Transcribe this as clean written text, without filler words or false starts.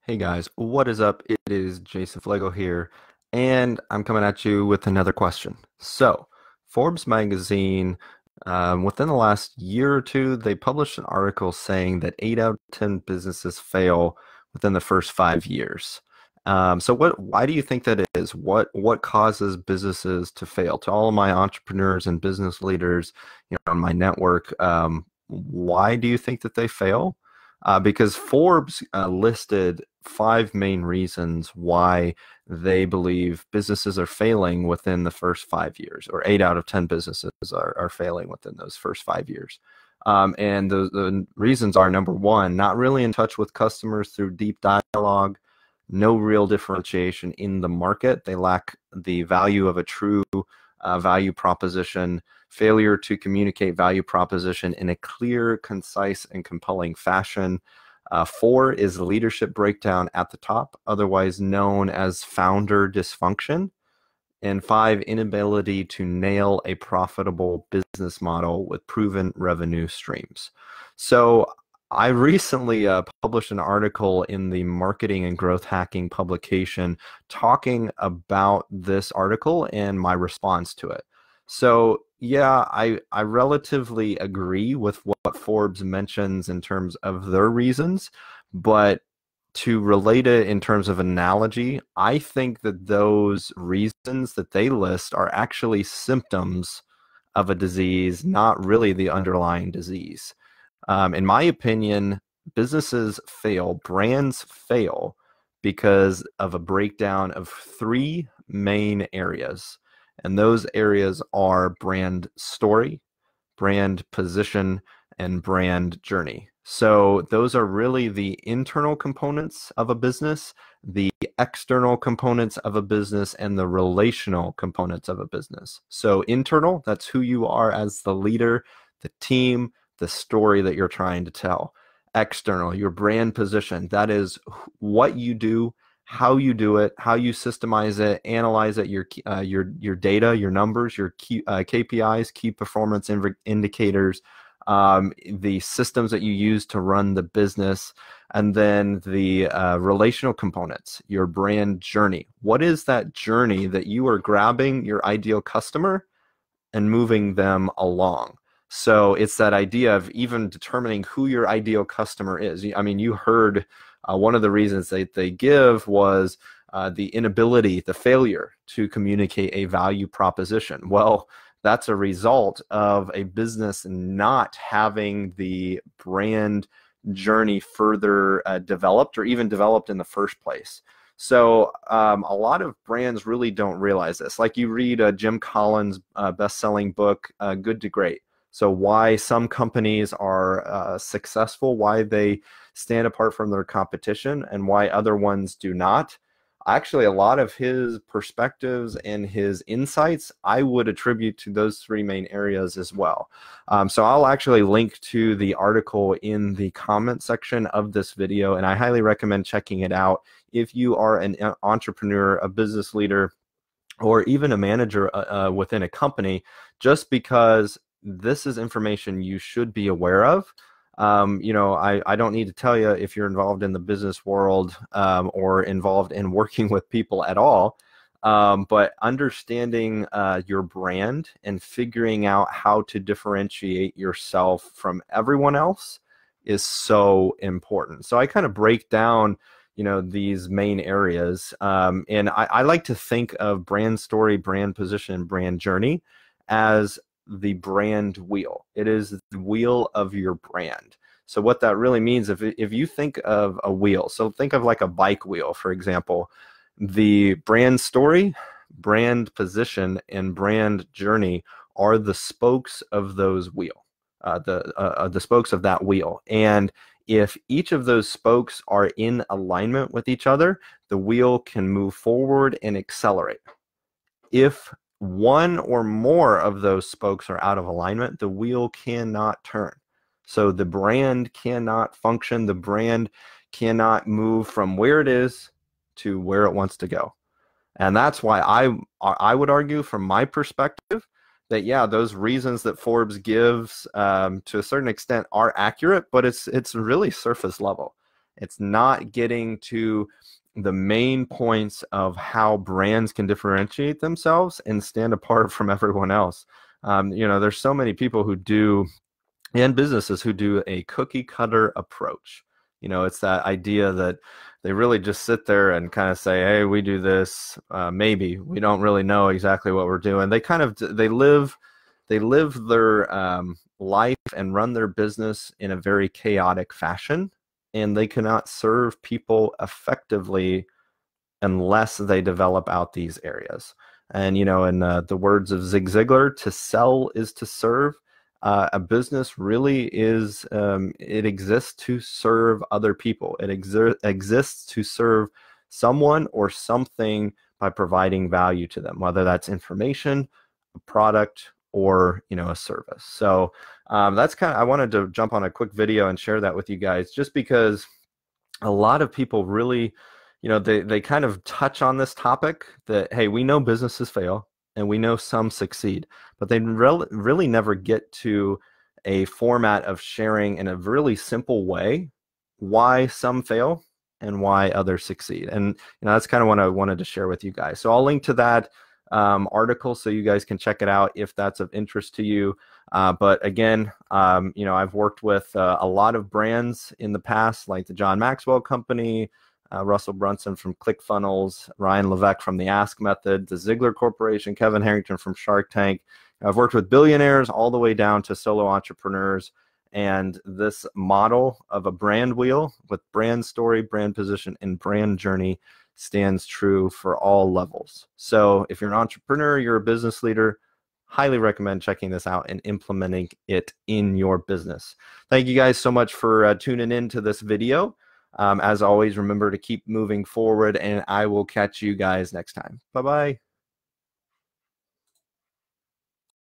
Hey guys, what is up? It is Jason Fleagle here, and I'm coming at you with another question. So, Forbes magazine, within the last year or two, they published an article saying that 8 out of 10 businesses fail within the first 5 years. Why do you think that is? What causes businesses to fail? To all of my entrepreneurs and business leaders, in my network, why do you think that they fail? Because Forbes listed five main reasons why they believe businesses are failing within the first 5 years, or 8 out of 10 businesses are failing within those first 5 years. And the reasons are: number one, not really in touch with customers through deep dialogue, no real differentiation in the market. They lack the value of a true value proposition, failure to communicate value proposition in a clear, concise, and compelling fashion. Four is leadership breakdown at the top, otherwise known as founder dysfunction. And five, inability to nail a profitable business model with proven revenue streams. So I recently published an article in the Marketing and Growth Hacking publication talking about this article and my response to it. So yeah, I relatively agree with what Forbes mentions in terms of their reasons, but to relate it in terms of analogy, I think that those reasons that they list are actually symptoms of a disease, not really the underlying disease. In my opinion, businesses fail, brands fail because of a breakdown of three main areas. And those areas are brand story, brand position, and brand journey. So those are really the internal components of a business, the external components of a business, and the relational components of a business. So internal, that's who you are as the leader, the team, the story that you're trying to tell. External, your brand position, that is what you do, how you do it, how you systemize it, analyze it, your data, your numbers, your KPIs, key performance indicators, the systems that you use to run the business, and then the relational components, your brand journey. What is that journey that you are grabbing your ideal customer and moving them along? So it's that idea of even determining who your ideal customer is. I mean, you heard one of the reasons that they give was the inability, the failure to communicate a value proposition. Well, that's a result of a business not having the brand journey further developed, or even developed in the first place. So a lot of brands really don't realize this. Like, you read Jim Collins' best-selling book, Good to Great. So why some companies are successful, why they stand apart from their competition, and why other ones do not. Actually, a lot of his perspectives and his insights I would attribute to those three main areas as well. So I'll actually link to the article in the comment section of this video, and I highly recommend checking it out if you are an entrepreneur, a business leader, or even a manager within a company, just because this is information you should be aware of. I don't need to tell you, if you're involved in the business world or involved in working with people at all, but understanding your brand and figuring out how to differentiate yourself from everyone else is so important. So I kind of break down these main areas. And I like to think of brand story, brand position, brand journey as the brand wheel. It is the wheel of your brand. So what that really means, if you think of a wheel, so think of like a bike wheel, for example, the brand story, brand position, and brand journey are the spokes of those wheel, the spokes of that wheel. And if each of those spokes are in alignment with each other, the wheel can move forward and accelerate. If one or more of those spokes are out of alignment, the wheel cannot turn. So the brand cannot function. The brand cannot move from where it is to where it wants to go. And that's why I would argue, from my perspective, that yeah, those reasons that Forbes gives to a certain extent are accurate, but it's really surface level. It's not getting to the main points of how brands can differentiate themselves and stand apart from everyone else. There's so many people who do, and businesses who do, a cookie cutter approach. It's that idea that they really just sit there and kind of say, hey, we do this. Maybe we don't really know exactly what we're doing. They live their life and run their business in a very chaotic fashion, and they cannot serve people effectively unless they develop out these areas. And in the words of Zig Ziglar, to sell is to serve. A business really is, it exists to serve other people. It exists to serve someone or something by providing value to them, whether that's information, a product, or a service. So that's I wanted to jump on a quick video and share that with you guys, just because a lot of people really, they kind of touch on this topic that, hey, we know businesses fail and we know some succeed, but they really never get to a format of sharing in a really simple way why some fail and why others succeed. And that's kind of what I wanted to share with you guys. So I'll link to that article so you guys can check it out if that's of interest to you. But again, I've worked with a lot of brands in the past, like the John Maxwell Company, Russell Brunson from ClickFunnels, Ryan Levesque from the Ask Method, the Ziegler Corporation, Kevin Harrington from Shark Tank. I've worked with billionaires all the way down to solo entrepreneurs. And this model of a brand wheel with brand story, brand position, and brand journey stands true for all levels. So if you're an entrepreneur, you're a business leader, highly recommend checking this out and implementing it in your business. Thank you guys so much for tuning in to this video. As always, remember to keep moving forward, and I will catch you guys next time. Bye-bye.